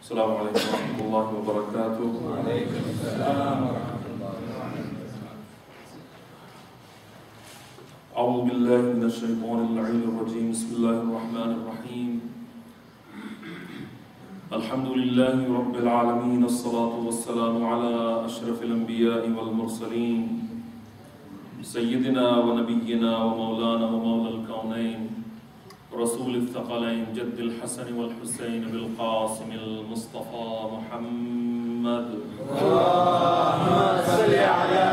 Assalamu alaikum wa rahmatullahi wa barakatuh. Wa alaikum assalam wa rahmatullahi wa barakatuh. A'udhu billahi minash shaitanir rajim. Bismillahir rahmanir rahim. Alhamdulillahi rabbil alameen. As-salatu was-salamu ala ashrafil anbiya'i wal mursaleen. Sayyidina wa nabiyyina wa maulana wa maula al-kawnayn. رسول الثقلين جد الحسن والحسين بالقاسم المصطفى محمد اللهم صل على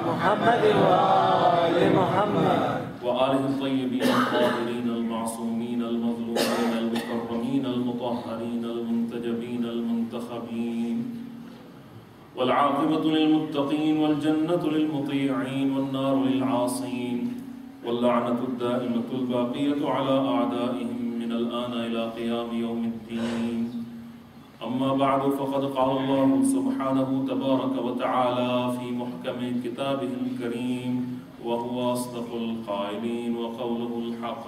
محمد وآل محمد وآله الطيبين الطاهرين المعصومين المظلومين المكرمين المطهرين المنتجبين المنتخبين والعاقبة للمتقين والجنة للمطيعين والنار للعاصين واللعنة الدائمة الباقية على أعدائهم من الآن إلى قيام يوم الدين. أما بعد فقد قال الله سبحانه تبارك وتعالى في محكم كتابه الكريم وهو أصدق القائلين وقوله الحق.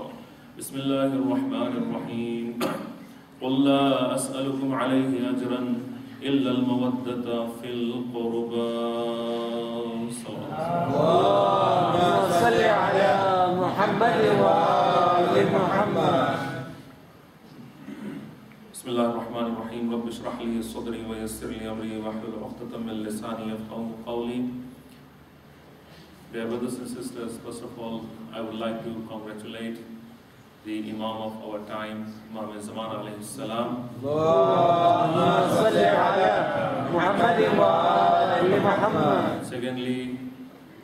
بسم الله الرحمن الرحيم. قل لا أسألكم عليه أجرا إلا المودة في القربى. اللهم صل على محمد وآل محمد. بسم الله الرحمن الرحيم. رب اشرح لي صدري ويسر لي أمري واحلل عقدة من لساني يفقهوا قولي. Dear brothers and sisters, first of all, I would like to congratulate the Imam of our time, Imam Zaman alayhi salam. اللهم صل على محمد وآل محمد. Secondly,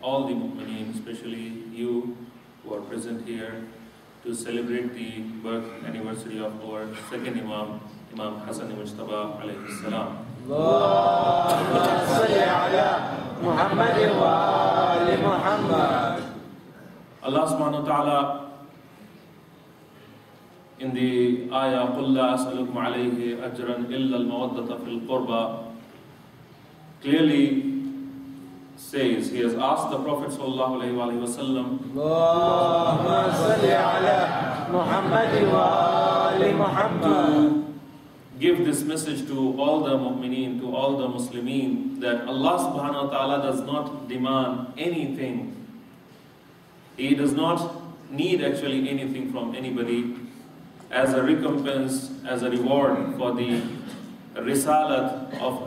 all the mu'mineen, especially you who are present here to celebrate the birth anniversary of our second Imam, Imam Hasan Mujtaba alayhi salam. اللهم صل على محمد وآل محمد. Allah subhanahu wa ta'ala in the ayah قُلْ لَا أَسْأَلُكُمْ عَلَيْهِ أَجْرًا إِلَّا الْمَوَدَّةَ فِي الْقُرْبَى clearly says, he has asked the Prophet sallallahu alayhi wa sallam اللهم صل على محمد وآل محمد. to give this message to all the mu'mineen, to all the Muslimeen, that Allah subhanahu wa ta'ala does not demand anything. He does not need actually anything from anybody as a recompense, as a reward for the risalat of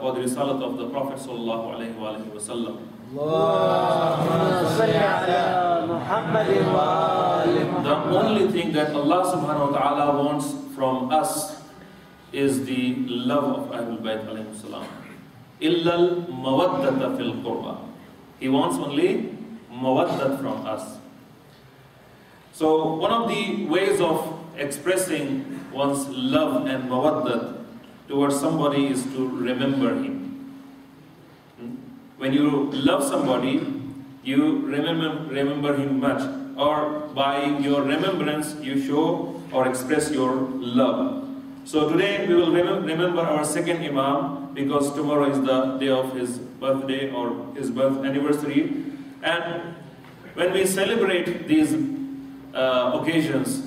for the risalat of the Prophet sallallahu alayhi wa sallam. اللهم صل على محمد وآل محمد. The only thing that Allah subhanahu wa ta'ala wants from us is the love of Ahlul Bayt alayhi salam. Illal mawaddata fil qurba. He wants only mawaddat from us. So one of the ways of expressing one's love and mawaddat towards somebody is to remember him. When you love somebody, you remember him much, or by your remembrance you show or express your love. So today we will remember our second Imam, because tomorrow is the day of his birthday or his birth anniversary. And when we celebrate these occasions,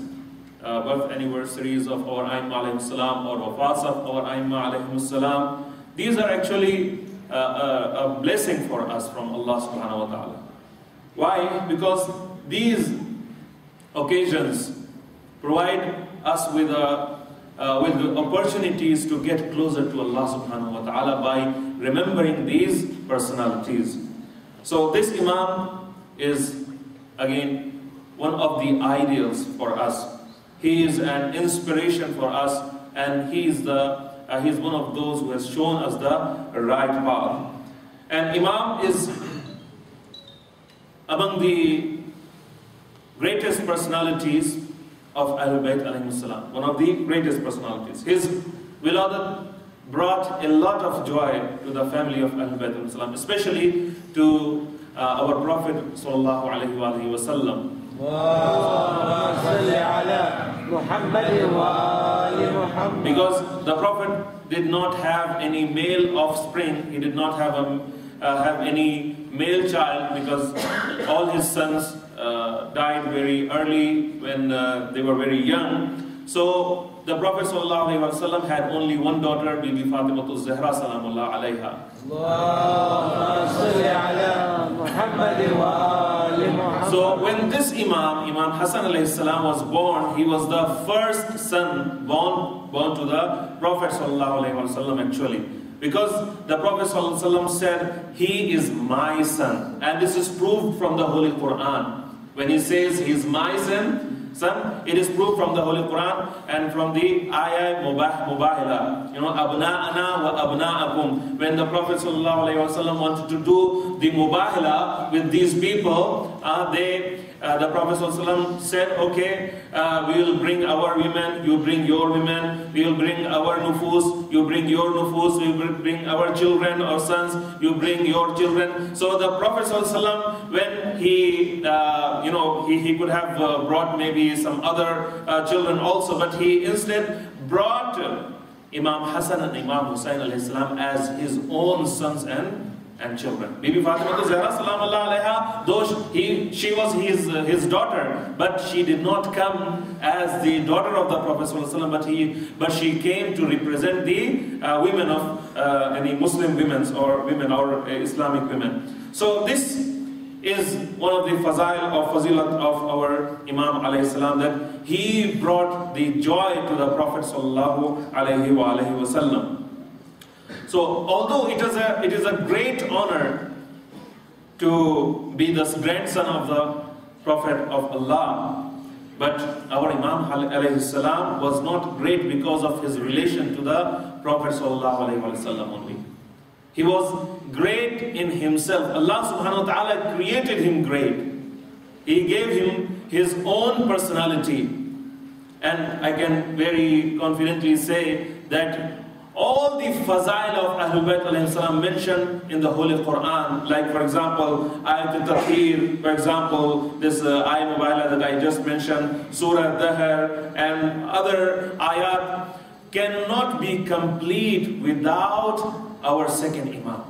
birth anniversaries of our Aimma alayhi salam or wafats of our Aimma alayhi salam, these are actually a blessing for us from Allah subhanahu wa ta'ala. Why? Because these occasions provide us with the opportunities to get closer to Allah subhanahu wa ta'ala by remembering these personalities. So this Imam is again one of the ideals for us. He is an inspiration for us, and he is one of those who has shown us the right path. And Imam is among the greatest personalities of Ahlul Bayt alayhi salam, one of the greatest personalities. His wiladat brought a lot of joy to the family of Ahlul Bayt alayhi salam, especially to our Prophet sallallahu alayhi wa sallam. Because the Prophet did not have any male offspring, he did not have any male child, because all his sons died very early when they were very young. So the Prophet ﷺ had only one daughter, Bibi Fatimatu Zahra salamullah alayha. So when this Imam, Imam Hasan alayhi salam, was born, he was the first son born to the Prophet ﷺ actually. Because the Prophet ﷺ said, he is my son. And this is proved from the Holy Quran. When he says he is my son, it is proved from the Holy Quran and from the ayah mubahila. Abna'ana wa abna'akum. When the Prophet ﷺ wanted to do the mubahila with these people, the Prophet ﷺ said, okay, we will bring our women, you bring your women, we will bring our nufus, you bring your nufus, we will bring our children or sons, you bring your children. So the Prophet ﷺ, when he could have brought maybe some other children also, but he instead brought Imam Hasan and Imam Hussain alayhi salam as his own sons and children. Bibi Fatima Zahra salamullah alayha, though she was his daughter, but she did not come as the daughter of the Prophet ﷺ, but she came to represent the women of any Muslim women or Islamic women. So this is one of the fazilat of our Imam alayhi salam, that he brought the joy to the Prophet sallallahu alayhi wa sallam. So although it is a great honor to be the grandson of the Prophet of Allah, but our Imam alayhi salam was not great because of his relation to the Prophet sallallahu alayhi wa sallam only. He was great in himself. Allah subhanahu wa ta'ala created him great. He gave him his own personality. And I can very confidently say that all the fazail of Ahlul Bayt alayhi salam mentioned in the Holy Quran, like for example, Ayat al-Tathir, for example, this Ayat Mubaila that I just mentioned, Surah Dahr, and other ayat, cannot be complete without our second Imam.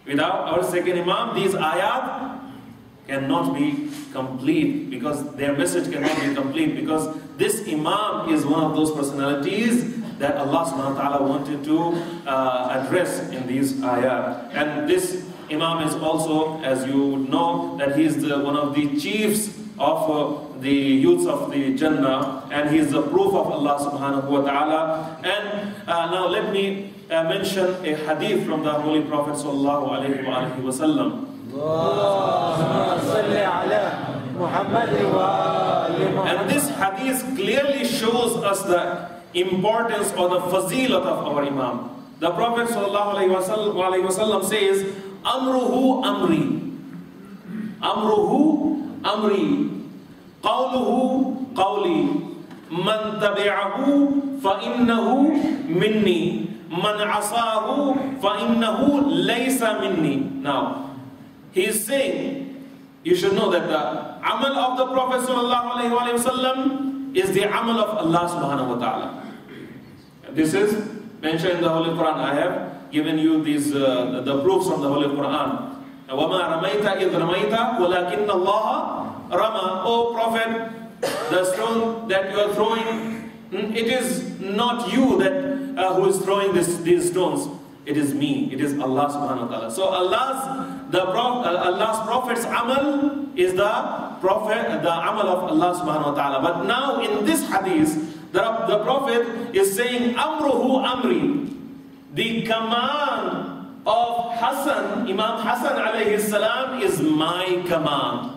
Without our second Imam, these ayat cannot be complete, because their message cannot be complete, because this Imam is one of those personalities that Allah subhanahu wa ta'ala wanted to address in these ayat. And this Imam is also, as you know, that he is one of the chiefs of the youths of the Jannah, and he is the proof of Allah subhanahu wa ta'ala. And now let me mention a hadith from the Holy Prophet sallallahu alayhi wa sallam. And this hadith clearly shows us the importance or the fazilat of our Imam. The Prophet sallallahu alayhi wa sallam says, Amruhu amri, Amruhu amri, Qawluhu qawli, Man tabi'ahu fa innahu minni, Man asahu fa innahu laysa minni. Now, he is saying, you should know that the amal of the Prophet sallallahu alayhi wa sallam is the amal of Allah subhanahu wa ta'ala. This is mentioned in the Holy Quran. I have given you these the proofs from the Holy Quran. وَمَا رَمَيْتَ إِذْ رَمَيْتَ وَلَكِنَّ اللَّهَ رَمَى. O Prophet, the stone that you are throwing, it is not you that who is throwing these stones. It is me. It is Allah subhanahu wa ta'ala. So Allah's Prophet's amal is the amal of Allah subhanahu wa ta'ala. But now in this hadith, the Prophet is saying, Amruhu amri. The command of Hasan, Imam Hasan alayhi salam, is my command.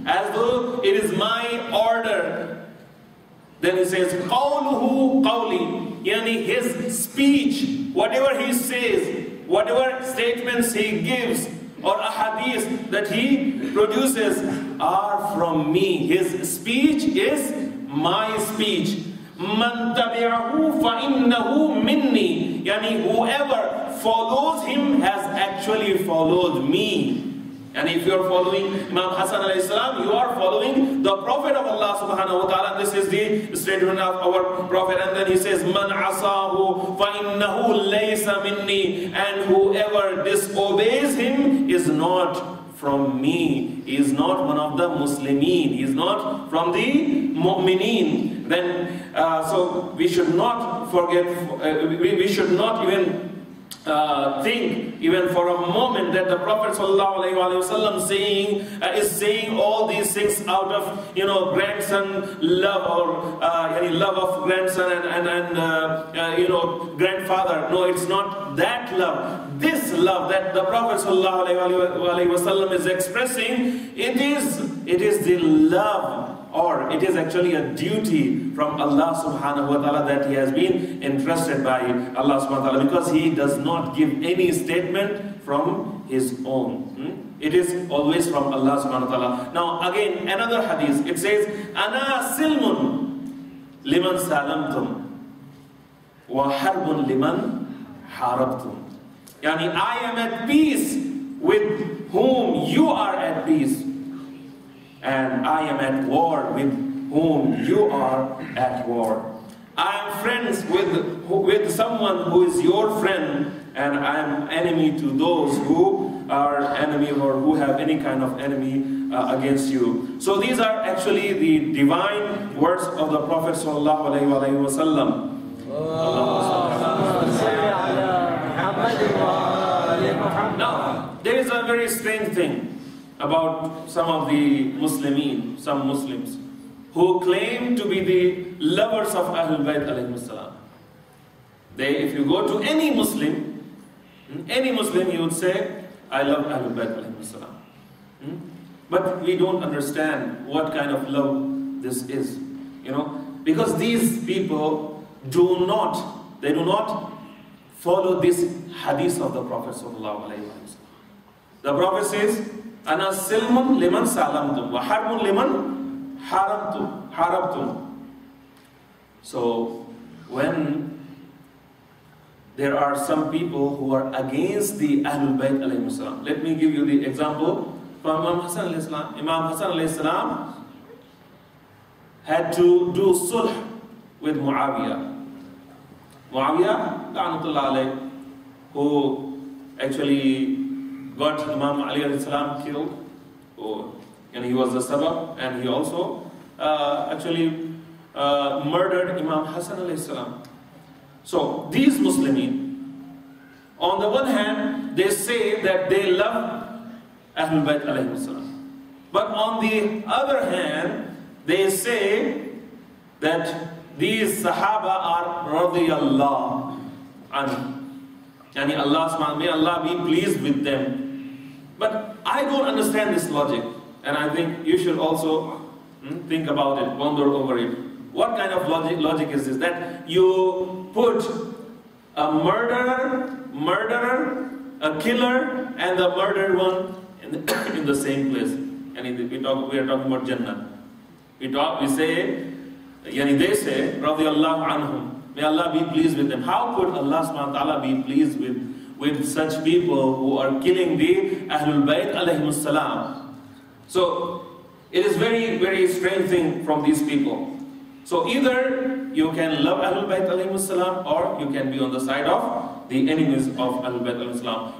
As though it is my order. Then he says, Qawluhu qawli. Yani his speech, whatever he says, whatever statements he gives, or ahadith that he produces, are from me. His speech is my speech. Man tabi'ahu fa innahu minni. Yani whoever follows him has actually followed me. And if you are following Imam Hasan alayhi salam, you are following the Prophet of Allah subhanahu wa ta'ala. This is the statement of our Prophet. And then he says, Man asahu fa innahu laysa minni. And whoever disobeys him is not from me. He is not one of the Muslimin. He is not from the Mu'mineen. Then, so we should not forget, we should not even think even for a moment that the Prophet ﷺ is saying all these things out of grandson love or any love of grandson and grandfather. No, it's not that love. This love that the Prophet ﷺ is expressing, it is the love, or it is actually a duty from Allah subhanahu wa ta'ala that he has been entrusted by Allah subhanahu wa ta'ala, because he does not give any statement from his own. It is always from Allah subhanahu wa ta'ala. Now again, another hadith, it says, Ana silmun liman salamtum wa harbun liman harabtum. Yani, I am at peace with whom you are at peace, and I am at war with whom you are at war. I am friends with someone who is your friend, and I am enemy to those who are enemy or who have any kind of enemy against you. So these are actually the divine words of the Prophet sallallahu alaihi wasallam. Now, there is a very strange thing about some of the Muslimin, some Muslims, who claim to be the lovers of Ahlul Bayt alayhim salam. If you go to any Muslim, you would say, I love Ahlul Bayt alayhim salam. But we don't understand what kind of love this is, because these people do not follow this hadith of the Prophet sallallahu alaihi wasallam. The Prophet says, Ana silmun liman salamtum wa harbun liman harabtum. So when there are some people who are against the Ahlul Bayt alayhim salam, let me give you the example from Imam Hasan alayhi salam. Imam Hasan alayhi salam had to do sulh with Muawiyah. Muawiyah, la'natullah alayh, who actually got Imam Ali alayhi salam killed, and he was the sabab, and he also actually murdered Imam Hasan alayhi salam. So these Muslimin, on the one hand, they say that they love Ahlul Bayt alayhi salam, but on the other hand, they say that these Sahaba are radiyallahu anhu. Yani may Allah be pleased with them. But I don't understand this logic, and I think you should also think about it, ponder over it. What kind of logic is this? That you put a murderer, a killer, and the murdered one in the same place. And we are talking about Jannah. They say, radiyallahu anhum, may Allah be pleased with them. How could Allah subhanahu wa ta'ala be pleased with such people who are killing the Ahlul Bayt alayhim salam? So it is very, very strange thing from these people. So either you can love Ahlul Bayt alayhim salam, or you can be on the side of the enemies of Ahlul Bayt alayhim salam.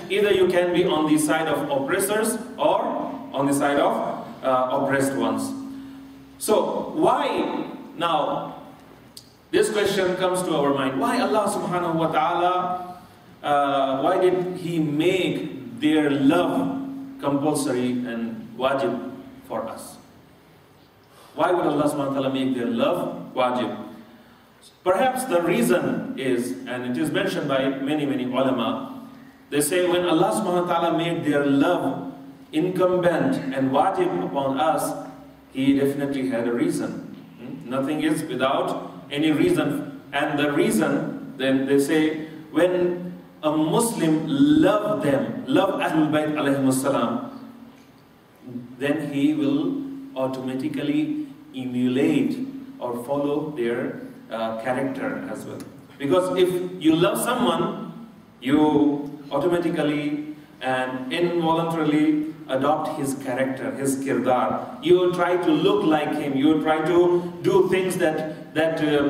Either you can be on the side of oppressors or on the side of oppressed ones. So why now this question comes to our mind? Why Allah subhanahu wa ta'ala, why did He make their love compulsory and wajib for us? Why would Allah subhanahu wa ta'ala make their love wajib? Perhaps the reason is, and it is mentioned by many ulama, they say when Allah subhanahu wa ta'ala made their love incumbent and wajib upon us, He definitely had a reason. Nothing is without any reason. And the reason, then they say, when a Muslim love Ahlul Bayt alayhim salam, then he will automatically emulate or follow their character as well. Because if you love someone, you automatically and involuntarily adopt his character, his kirdar. You try to look like him. You try to do things that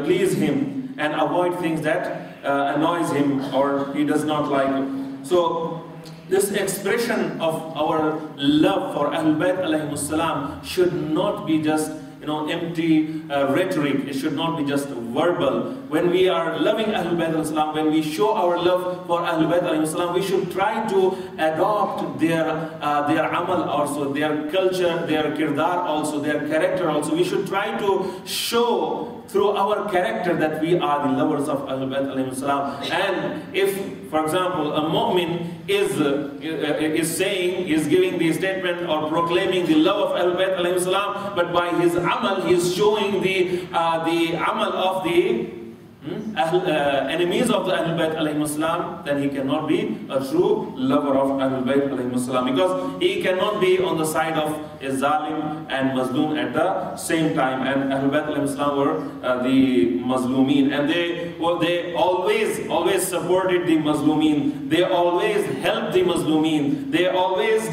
please him and avoid things that annoys him or he does not like. So this expression of our love for Ahlul Bayt alayhimus salam should not be just empty rhetoric. It should not be just verbal. When we are loving Ahlul Bayt alayhimus salam, when we show our love for Ahlul Bayt alayhimus salam, we should try to adopt their amal also, their culture, their kirdar also, their character also. We should try to show through our character that we are the lovers of Ahlul Bayt alayhimus salam. And if, for example, a mu'min is giving the statement or proclaiming the love of Ahlul Bayt alayhimus salam, but by his amal he is showing the amal of the enemies of the Ahlul Bayt alayhimus salam, then he cannot be a true lover of Ahlul Bayt alayhimus salam, because he cannot be on the side of a zalim and mazloom at the same time. And Ahlul Bayt alayhimus salam were the mazloomin, and they always supported the mazloomin. They always helped the mazloomin. They always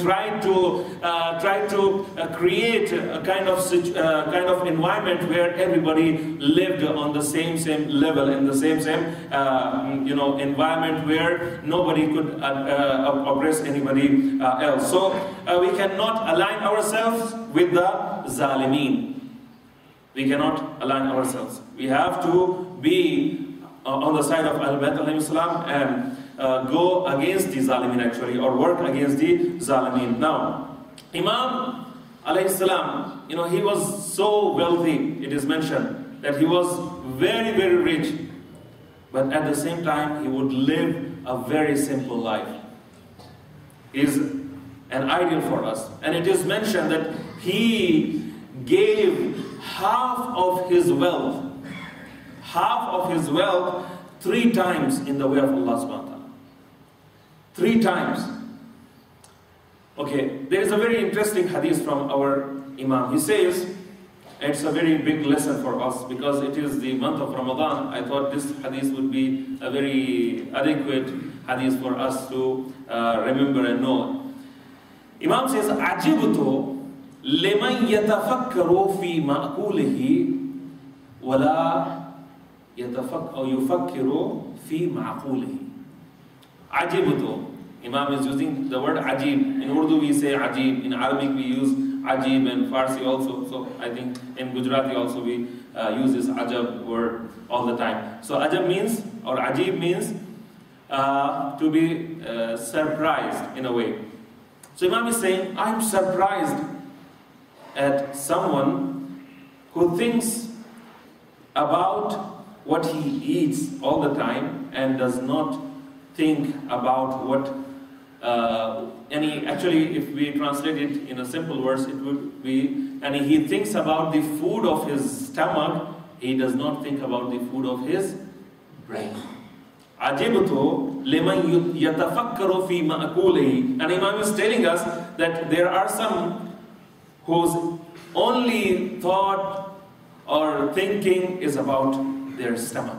tried to create a kind of environment where everybody lived on the same level, in the same environment where nobody could oppress anybody else. So we cannot align ourselves with the zalimeen. We cannot align ourselves. We have to be on the side of Ahlul Bayt alayhimus salam and go against the zalimeen actually, or work against the zalimeen. Now, Imam alayhi salam, he was so wealthy. It is mentioned that he was very, very rich, but at the same time he would live a very simple life. He is an ideal for us. And it is mentioned that he gave half of his wealth 3 times in the way of Allah subhanahu wa ta'ala. 3 times. Okay, there is a very interesting hadith from our Imam. He says, it's a very big lesson for us because it is the month of Ramadan. I thought this hadith would be a very adequate hadith for us to remember and know. Imam says, "Ajibtu liman yatafakkaru fi ma'kulihi wala yufakkiru fi ma'kulihi." Ajibtu. Imam is using the word ajib. In Urdu we say ajib. In Arabic we use ajib, and Farsi also. So I think in Gujarati also we use this ajab word all the time. So ajab means, or ajib means to be surprised in a way. So Imam is saying, I'm surprised at someone who thinks about what he eats all the time and does not think about what actually if we translate it in a simple verse, it would be, and he thinks about the food of his stomach, he does not think about the food of his brain. Ajibtu liman yatafakkaru fi ma'kulihi. And Imam is telling us that there are some whose only thought or thinking is about their stomach.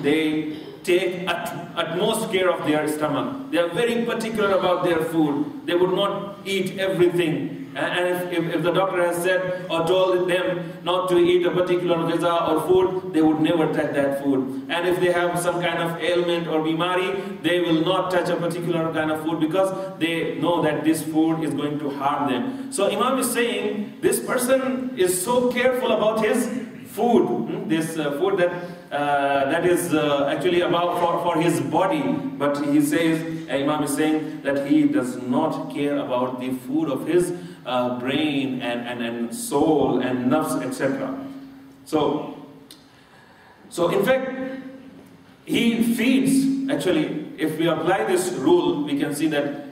They take utmost care of their stomach. They are very particular about their food. They would not eat everything. And if the doctor has said or told them not to eat a particular ghiza or food, they would never touch that food. And if they have some kind of ailment or bimari, they will not touch a particular kind of food because they know that this food is going to harm them. So Imam is saying this person is so careful about his food, this food that is actually about for his body, but he says, Imam is saying that he does not care about the food of his brain and soul and nafs, etc. So in fact, he feeds, actually, if we apply this rule, we can see that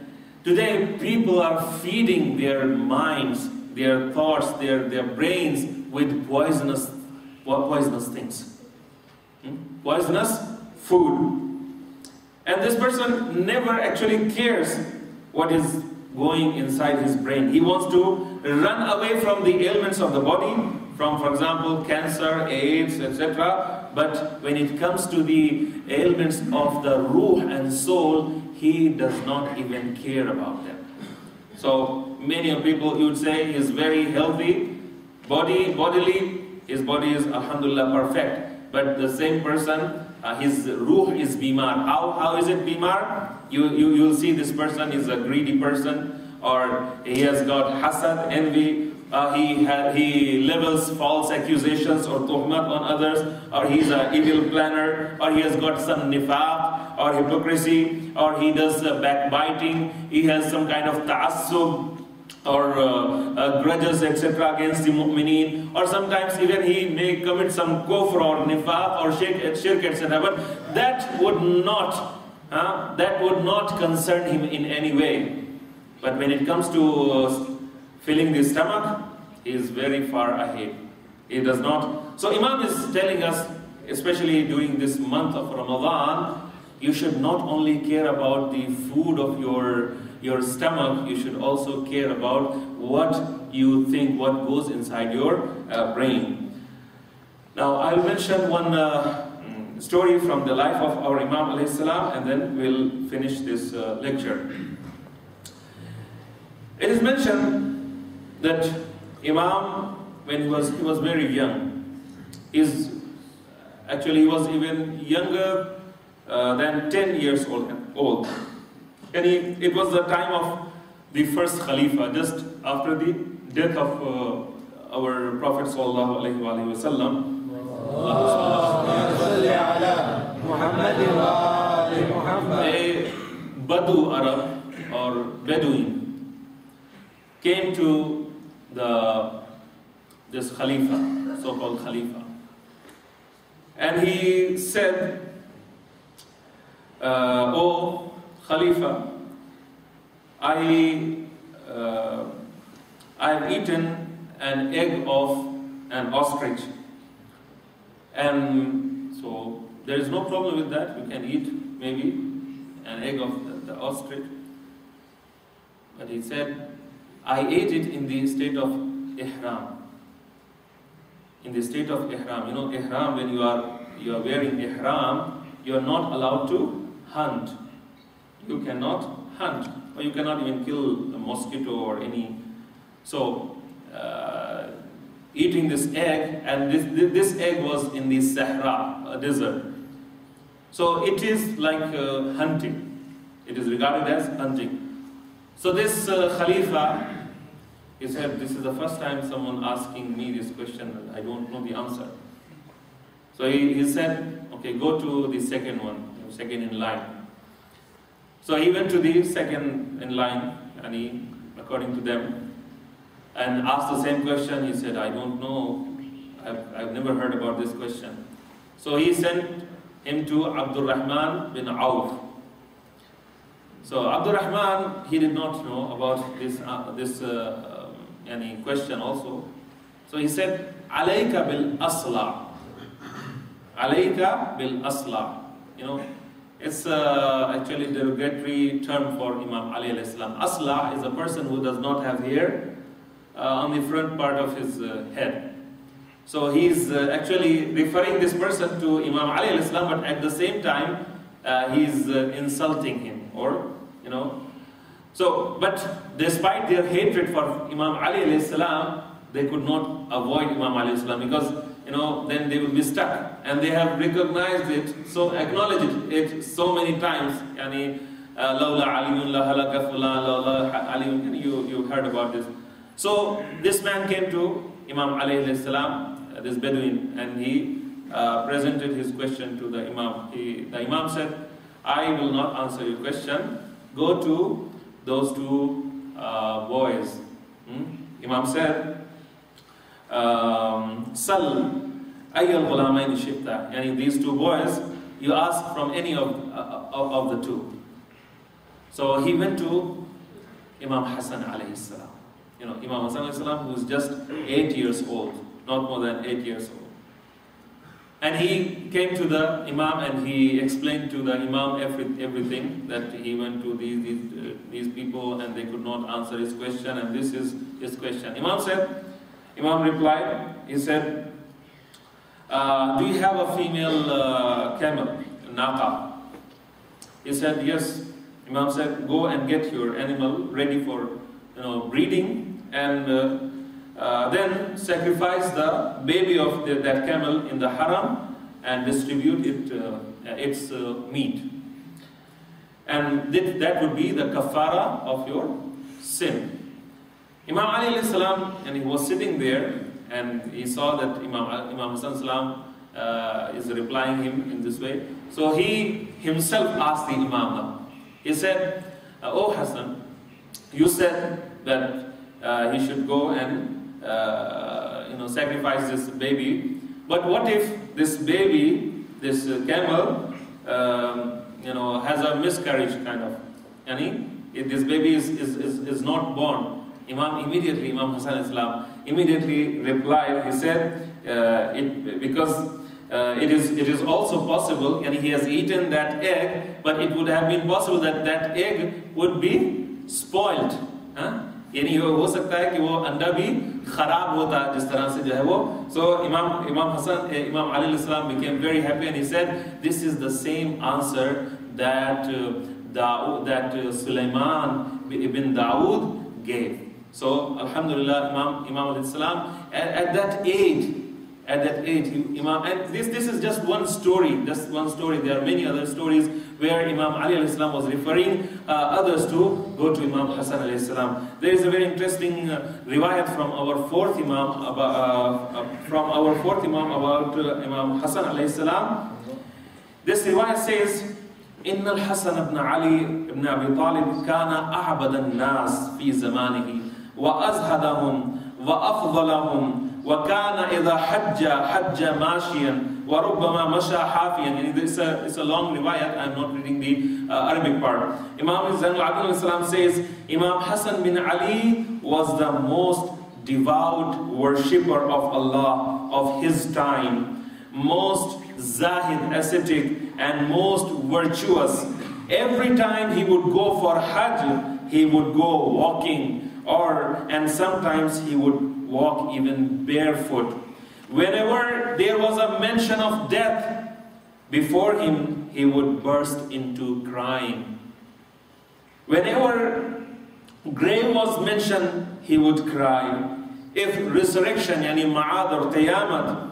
today people are feeding their minds, their thoughts, their brains with poisonous things. Poisonous food. And this person never actually cares what is going inside his brain. He wants to run away from the ailments of the body, from, for example, cancer, AIDS, etc. But when it comes to the ailments of the ruh and soul, he does not even care about them. So many of people, you would say, is very healthy, bodily, his body is alhamdulillah perfect. But the same person his ruh is bimar. How is it bimar? You'll see this person is a greedy person, or he has got hasad, envy. He levels false accusations or tuhmat on others, or he's an evil planner, or he has got some nifaq or hypocrisy, or he does backbiting, he has some kind of ta'assub or grudges, etc. against the mu'mineen, or sometimes even he may commit some kufr or nifaq or shirk, etc. But that would not concern him in any way. But when it comes to filling the stomach, he is very far ahead. He does not. So Imam is telling us, especially during this month of Ramadan, you should not only care about the food of your stomach, you should also care about what you think, what goes inside your brain. Now I'll mention one story from the life of our Imam alayhi salam, and then we'll finish this lecture. It is mentioned that Imam, when he was very young, he was even younger than 10 years old. And it was the time of the first Khalifa, just after the death of our Prophet sallallahu alaihi wasallam. A Badu Arab or Bedouin came to this Khalifa, so-called Khalifa, and he said, "Oh Khalifa, I've eaten an egg of an ostrich, and so there is no problem with that. You can eat maybe an egg of the ostrich." But he said, "I ate it in the state of ihram." In the state of ihram, you know, ihram, when you are wearing ihram, you are not allowed to hunt. You cannot hunt, or you cannot even kill a mosquito or any. So, eating this egg, and this egg was in the Sahara, a desert. So it is like hunting. It is regarded as hunting. So this Khalifa, he said, "This is the first time someone asking me this question, and I don't know the answer." So he said, "Okay, go to the second one, second in line." So he went to the second in line, and he, according to them, and asked the same question. He said, "I don't know, I've never heard about this question." So he sent him to Abdul Rahman bin Auf. So Abdul Rahman, he did not know about this any question also. So he said, "Alayka bil asla." Alayka bil asla. You know, it's actually a derogatory term for Imam Ali alayhi salam. Asla is a person who does not have hair on the front part of his head. So he's actually referring this person to Imam Ali alayhi salam, but at the same time he's insulting him, or you know. So, but despite their hatred for Imam Ali alayhi salam, they could not avoid Imam Ali alayhi salam, because you know, then they will be stuck, and they have recognized it, so acknowledged it so many times. Yani, Lawla Aliyun la halaka fulan, Lawla Aliyun. You heard about this. So this man came to Imam Ali alayhi salam, this Bedouin, and he presented his question to the Imam. The Imam said, "I will not answer your question. Go to those two boys." Imam said, "Sal ayyal ghulamayn shifta." Yani these two boys, you ask from any of the two. So he went to Imam Hasan alayhi salam. You know, Imam Hasan alayhi salam, who is just 8 years old, not more than 8 years old. And he came to the Imam and he explained to the Imam everything, that he went to these people and they could not answer his question, and this is his question. Imam replied, he said, "Do you have a female camel, naqa?" He said, "Yes." Imam said, "Go and get your animal ready for breeding, and then sacrifice the baby of that camel in the haram and distribute it its meat. And that would be the kafara of your sin. Imam Ali alayhi salam, and he was sitting there, and he saw that Imam Hasan salam is replying him in this way. So he himself asked the Imam now. He said, "Oh Hasan, you said that he should go and sacrifice this baby. But what if this baby, this camel, has a miscarriage kind of? If this baby is not born." Imam Hasan Islam immediately replied. He said, because it is also possible, and he has eaten that egg, but it would have been possible that that egg would be spoiled. यानी हो सकता है कि वो अंडा भी खराब होता जिस तरह से जो है वो. So Imam Ali al-Islam became very happy, and he said, this is the same answer that Sulaiman ibn Dawood gave. So Alhamdulillah, Imam al-Islam at that age, Imam, and this is just one story. There are many other stories where Imam Ali alayhi salam was referring others to go to Imam Hasan alayhi salam. There is a very interesting riwayat from our fourth Imam about Imam Hasan alayhi salam. This riwayat says, إن الحسن بن علي بن أبي طالب كان أعبد الناس في زمانه وأزهدهم وأفضلهم وكان إذا حج ماشيا وربما مشى حافيا. It's a long riwayat. I'm not reading the Arabic part. Imam Zainul Abidin says Imam Hasan bin Ali was the most devout worshipper of Allah of his time, most zahid, ascetic, and most virtuous. Every time he would go for Hajj, he would go walking, and sometimes he would walk even barefoot. Whenever there was a mention of death before him, he would burst into crying. Whenever grave was mentioned, he would cry. If resurrection, yani ma'ad or qiyamat,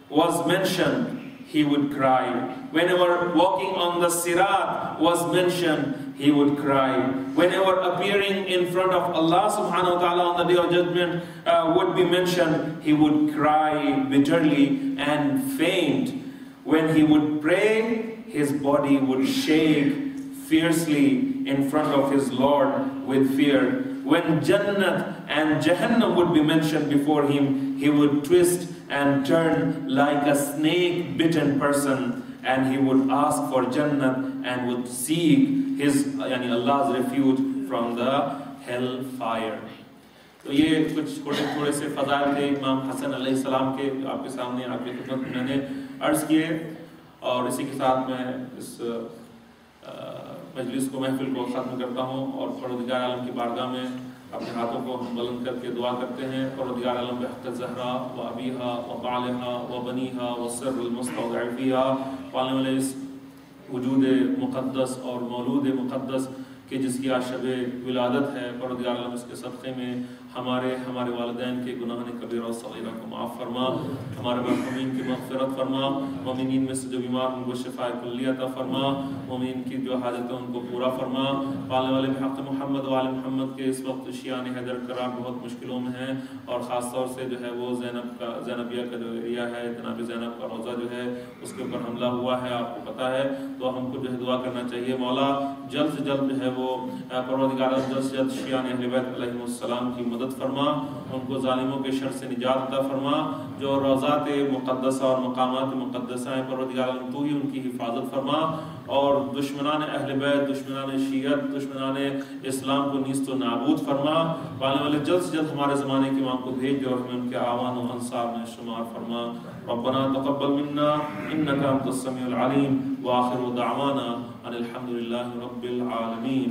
was mentioned, he would cry. Whenever walking on the sirat was mentioned, he would cry. Whenever appearing in front of Allah subhanahu wa ta'ala on the day of judgment would be mentioned, he would cry bitterly and faint. When he would pray, his body would shake fiercely in front of his Lord with fear. When Jannat and Jahannam would be mentioned before him, he would twist and turn like a snake-bitten person, and he would ask for Jannat and would seek Allah's refuge from the hellfire. तो ये कुछ थोड़े से फज़ाइल थे इमाम हसन अलैहि सलाम के आपके सामने आपकी खिदमत में मैंने अर्ज़ किए, और इसी के साथ मैं इस मजलिस को महफिल को ख़त्म करता हूँ और परवरदिगार आलम की बारगाह में अपने हाथों को हम बुलंद करके दुआ करते हैं. परवरदिगार आलम बहक़ ज़हरा व अबीहा व बालिहा व बनीहा व सर्रुल मुस्तज़अफ़िहा पालने वाले इस वजूद मुक़द्दस और मौलूद मुक़द्दस कि जिसकी आज शब विलादत है, परवरदिगार आलम इसके सदक़े में हमारे वालिदैन के गुनाह कबीरा और सग़ीरा को माफ़ फरमा, हमारे मरहूमीन की मग़फ़िरत फरमा, मोमिनीन में से जो बीमार उनको शिफ़ाए कुल्लिया अता फरमा, मोमिनीन की जो हाजत है उनको पूरा फरमा. पालने वाले हक़ मोहम्मद व आले मोहम्मद के इस वक्त शियान हैदर करार बहुत मुश्किलों में हैं, और ख़ास तौर से जो है वो ज़ैनबिया का जो एरिया है, जनाब ज़ैनब का रोज़ा जो है उसके ऊपर हमला हुआ है, आपको पता है. तो हमको जो है दुआ करना चाहिए, मौला जल्द से जल्द जो है वो परवरदिगार जल्द से जल्द शियान अहले बैत अलैहिमुस्सलाम की मदद फरमा, उनको जालिमों के शर से निजात अता फरमा. जो रोज़ात मुक़द्दसा और मकामात मुक़द्दसा हैं, परवरदिगार तू ही उनकी हिफाजत फरमा, और दुश्मनान अहले बैत, दुश्मनान शियत, दुश्मनान इस्लाम को नीस्त व नाबूद फरमा. पालने वाले जल्द से जल्द हमारे ज़माने के इमाम को भेज दो और हमें उनके आवान व अंसार में शुमार फरमा. रब्बना तक़ब्बल मिन्ना इन्नका अंतस समीउल अलीम व आखिरु दअवाना अनिल हम्दुलिल्लाहि रब्बिल आलमीन.